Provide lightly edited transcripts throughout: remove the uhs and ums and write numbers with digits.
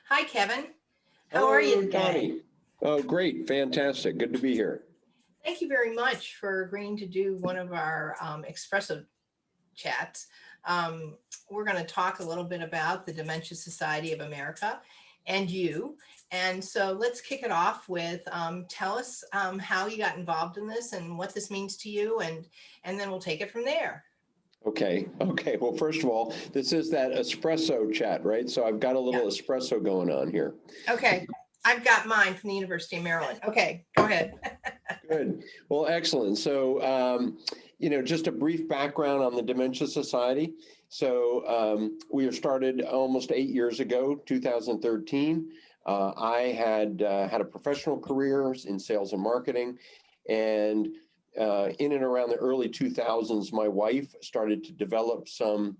Hi, Kevin. How are you Hello, today? Donnie. Oh, great. Fantastic. Good to be here. Thank you very much for agreeing to do one of our Espresso chats. Um, we're going to talk a little bit about the Dementia Society of America and you. And so let's kick it off with tell us how you got involved in this and what this means to you, and then we'll take it from there. Okay. Okay. Well, first of all, this is that espresso chat, right? So I've got a Yeah. little espresso going on here. Okay. I've got mine from the University of Maryland. Okay, go ahead. Good. Well, excellent. So, just a brief background on the Dementia Society. So, we were started almost 8 years ago, 2013. I had a professional career in sales and marketing, and in and around the early 2000s, my wife started to develop some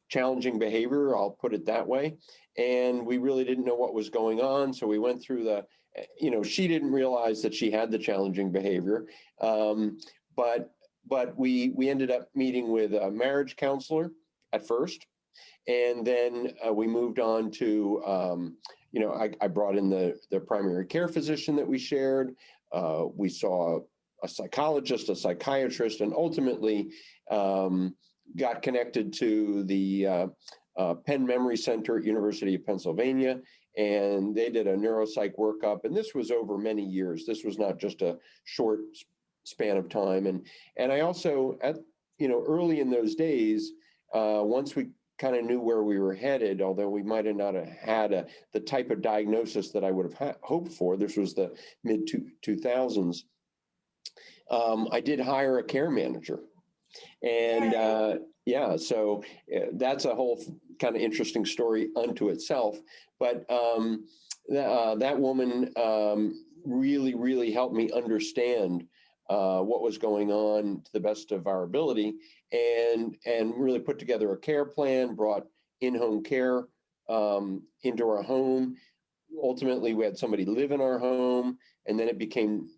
challenging behavior, I'll put it that way. And we really didn't know what was going on. So we went through she didn't realize that she had the challenging behavior. Um, but we ended up meeting with a marriage counselor at first. And then we moved on to, I brought in the primary care physician that we shared. We saw a psychologist, a psychiatrist, and ultimately got connected to the Penn Memory Center at University of Pennsylvania, and they did a neuropsych workup. And this was over many years. This was not just a short span of time. And I also, early in those days, once we kind of knew where we were headed, although we might have not have had the type of diagnosis that I would have hoped for. This was the mid 2000s. I did hire a care manager. And so that's a whole kind of interesting story unto itself. But that woman really, really helped me understand what was going on to the best of our ability, and really put together a care plan, brought in-home care into our home. Ultimately, we had somebody live in our home, and then it became,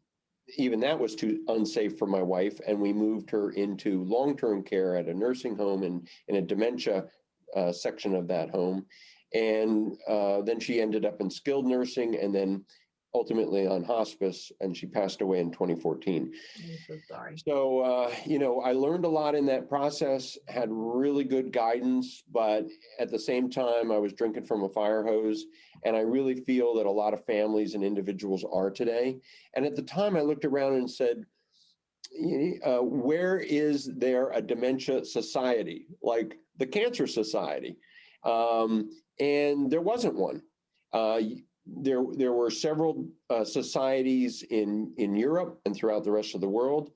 even that was too unsafe for my wife, and we moved her into long-term care at a nursing home in a dementia section of that home. And then she ended up in skilled nursing, and then ultimately on hospice, and she passed away in 2014. I'm so sorry. So, I learned a lot in that process, had really good guidance, but at the same time, I was drinking from a fire hose. And I really feel that a lot of families and individuals are today. And at the time, I looked around and said, where is there a dementia society, like the Cancer Society? And there wasn't one. There were several societies in Europe and throughout the rest of the world.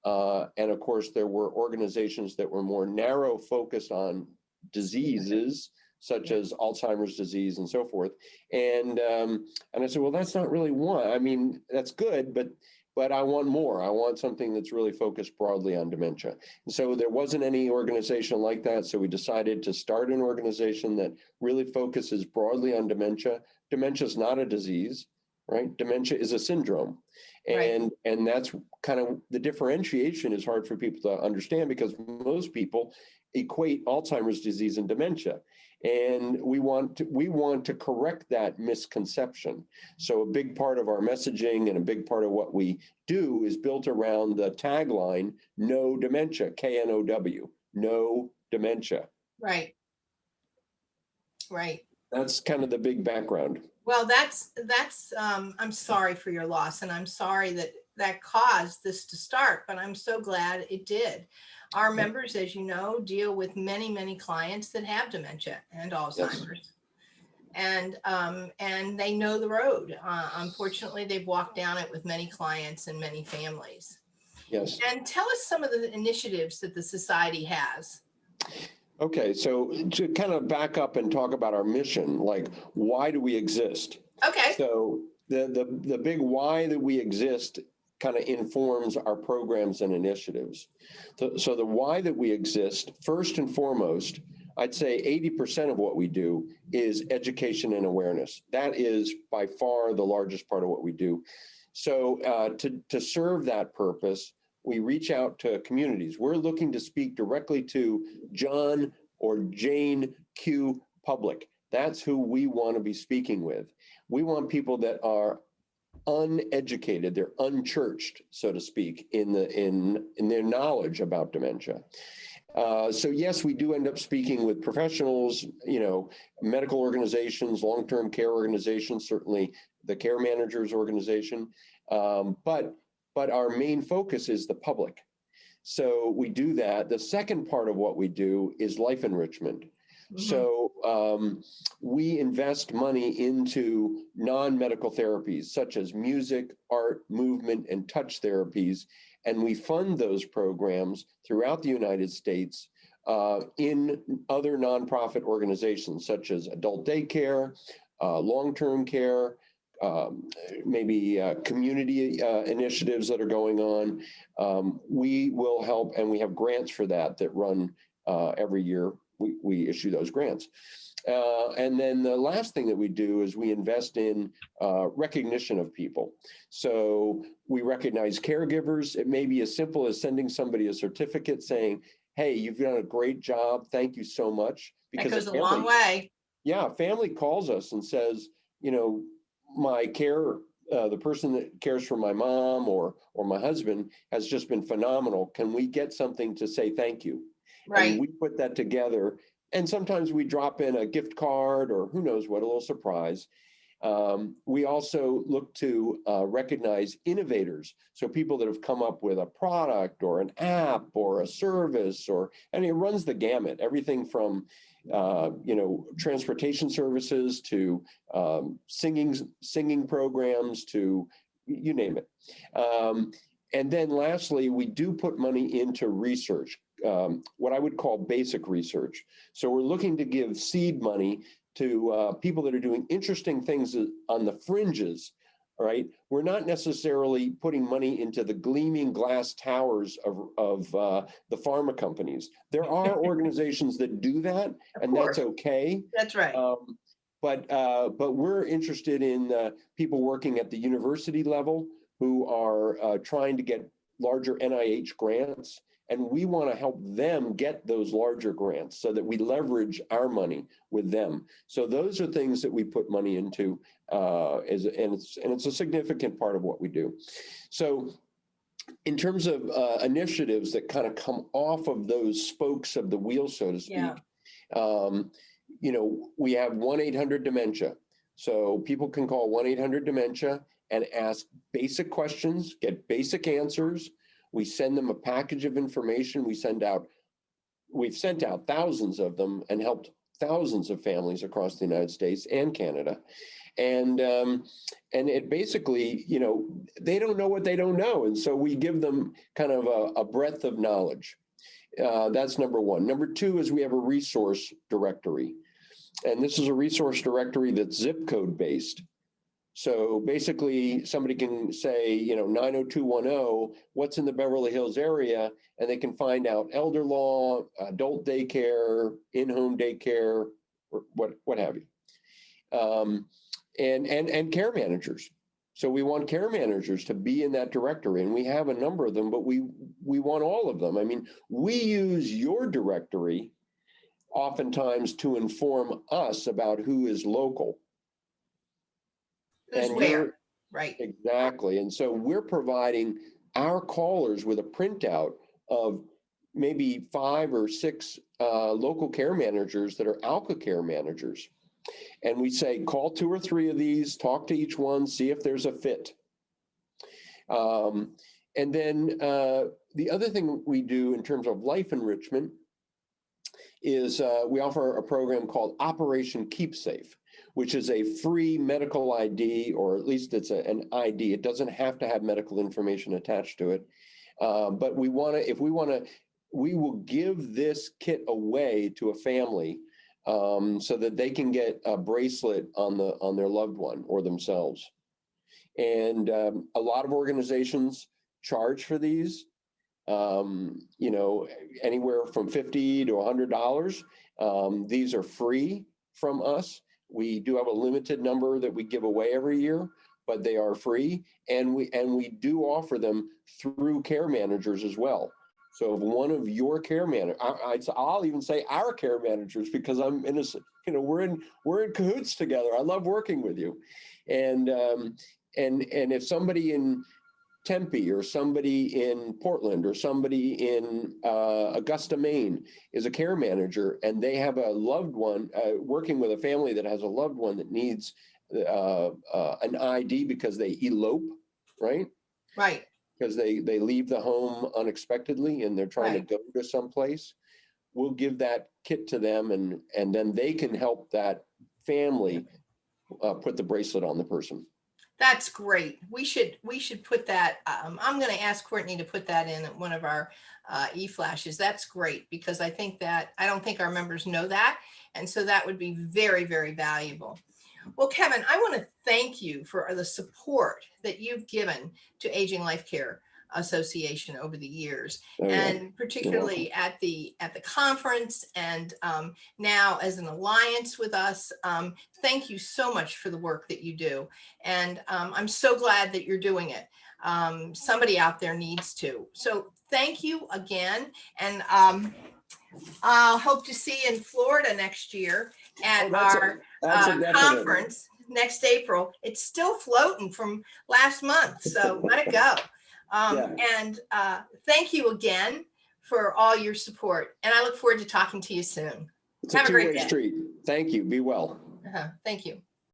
And of course, there were organizations that were more narrow focused on diseases, such as Alzheimer's disease and so forth. And I said, well, that's not really one. I mean, that's good, but I want more. I want something that's really focused broadly on dementia. And so there wasn't any organization like that. So we decided to start an organization that really focuses broadly on dementia. Dementia is not a disease, right? Dementia is a syndrome. And that's kind of the differentiation is hard for people to understand, because most people equate Alzheimer's disease and dementia. And we want to correct that misconception. So a big part of our messaging and a big part of what we do is built around the tagline, "No dementia," KNOW, no dementia. Right. That's kind of the big background. Well, that's I'm sorry for your loss, and I'm sorry that caused this to start, but I'm so glad it did. Our members, as you know, deal with many clients that have dementia and Alzheimer's. Yes. And they know the road. Unfortunately, they've walked down it with many clients and many families. Yes. And tell us some of the initiatives that the society has. Okay, so to kind of back up and talk about our mission, like, why do we exist? Okay. So the big why that we exist kind of informs our programs and initiatives. So the why that we exist, first and foremost, I'd say 80% of what we do is education and awareness. That is by far the largest part of what we do. So to serve that purpose, we reach out to communities. We're looking to speak directly to John or Jane Q. Public. That's who we want to be speaking with. We want people that are uneducated, they're unchurched, so to speak, in their knowledge about dementia. So yes, we do end up speaking with professionals, medical organizations, long-term care organizations, certainly the care managers organization, but our main focus is the public. So we do that. The second part of what we do is life enrichment. So we invest money into non-medical therapies such as music, art, movement, and touch therapies. And we fund those programs throughout the United States in other nonprofit organizations such as adult daycare, long-term care, maybe community initiatives that are going on. We will help, and we have grants for that run every year. We issue those grants. And then the last thing that we do is we invest in recognition of people. So we recognize caregivers. It may be as simple as sending somebody a certificate saying, hey, you've done a great job. Thank you so much. Because that goes a long way. Yeah, family calls us and says, my care, the person that cares for my mom or my husband has just been phenomenal. Can we get something to say thank you? Right. And we put that together. And sometimes we drop in a gift card or who knows what, a little surprise. We also look to recognize innovators. So people that have come up with a product or an app or a service, and it runs the gamut, everything from transportation services to singing programs to you name it. And then lastly, we do put money into research, what I would call basic research. So we're looking to give seed money to people that are doing interesting things on the fringes, all right? We're not necessarily putting money into the gleaming glass towers of the pharma companies. There are organizations that do that, and that's okay. That's right. But we're interested in people working at the university level who are trying to get larger NIH grants. And we want to help them get those larger grants so that we leverage our money with them. So those are things that we put money into, and it's a significant part of what we do. So in terms of initiatives that kind of come off of those spokes of the wheel, so to speak, we have 1-800-DEMENTIA. So people can call 1-800-DEMENTIA and ask basic questions, get basic answers. We send them a package of information. We've sent out thousands of them and helped thousands of families across the United States and Canada. And it basically, they don't know what they don't know. And so we give them kind of a breadth of knowledge. That's number one. Number two is we have a resource directory. And this is a resource directory that's zip code based. So basically, somebody can say, 90210, what's in the Beverly Hills area, and they can find out elder law, adult daycare, in-home daycare, or what have you, and care managers. So we want care managers to be in that directory, and we have a number of them, but we want all of them. I mean, we use your directory oftentimes to inform us about who is local. Who's where, right? Exactly. And so we're providing our callers with a printout of maybe 5 or 6 local care managers that are ALCA care managers. And we say, call 2 or 3 of these, talk to each one, see if there's a fit. And then the other thing we do in terms of life enrichment is we offer a program called Operation Keep Safe, which is a free medical ID, or at least it's an ID. It doesn't have to have medical information attached to it. But we will give this kit away to a family so that they can get a bracelet on their loved one or themselves. And a lot of organizations charge for these, anywhere from $50 to $100. These are free from us. We do have a limited number that we give away every year, but they are free. And we do offer them through care managers as well. So if one of your care managers, I'll even say our care managers, because I'm innocent, we're in cahoots together. I love working with you. And if somebody in Tempe or somebody in Portland or somebody in Augusta, Maine is a care manager and they have a loved one working with a family that has a loved one that needs an ID because they elope, right? Right. Because they leave the home unexpectedly and they're trying to go to someplace, we'll give that kit to them and then they can help that family put the bracelet on the person. That's great. We should put that. I'm going to ask Courtney to put that in one of our e-flashes. That's great because I don't think our members know that. And so that would be very, very valuable. Well, Kevin, I want to thank you for the support that you've given to Aging Life Care Association over the years, and particularly at the conference and now as an alliance with us. Thank you so much for the work that you do. And I'm so glad that you're doing it. Somebody out there needs to. So thank you again. And I'll hope to see you in Florida next year at our conference next April. It's still floating from last month, so let it go. And thank you again for all your support. And I look forward to talking to you soon. It's a two-way street. Thank you. Be well. Thank you.